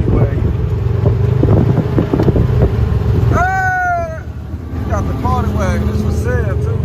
party way. Hey! Got the party wagon. This was sale too.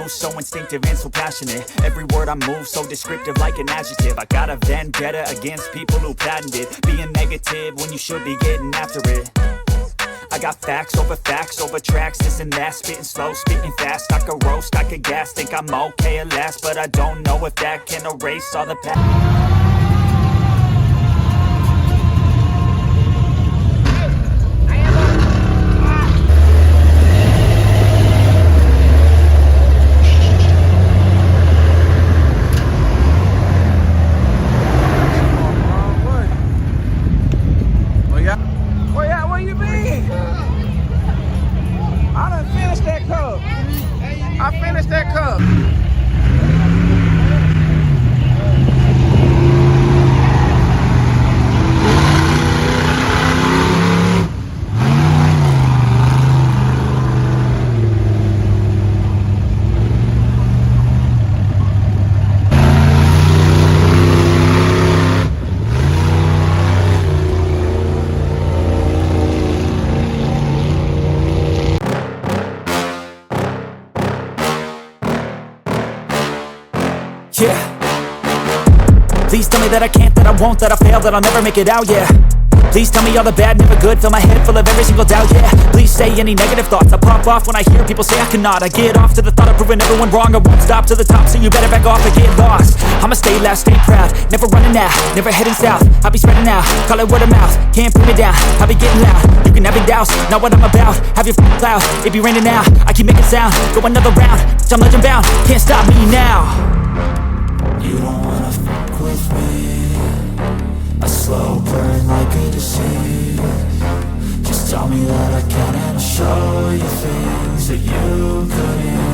So instinctive and so passionate. Every word I move so descriptive like an adjective. I got a vendetta against people who patented being negative when you should be getting after it. I got facts over tracks, this and that. Spitting slow, spitting fast. I could roast, I could gas. Think I'm okay at last, but I don't know if that can erase all the past. I finished that cup. Yeah. Please tell me that I can't, that I won't, that I fail, that I'll never make it out, yeah. Please tell me all the bad, never good, fill my head full of every single doubt, yeah. Please say any negative thoughts, I pop off when I hear people say I cannot. I get off to the thought of proving everyone wrong, I won't stop to the top, so you better back off and get lost. I'ma stay loud, stay proud, never running out, never heading south. I'll be spreading out, call it word of mouth, can't put me down, I'll be getting loud. You can have your doubts, not what I'm about, have your cloud, it be raining now. I keep making sound, go another round, I'm legend bound, can't stop me now. You don't wanna fuck with me, a slow burn like a disease. Just tell me that I can and I'll show you things. so you couldn't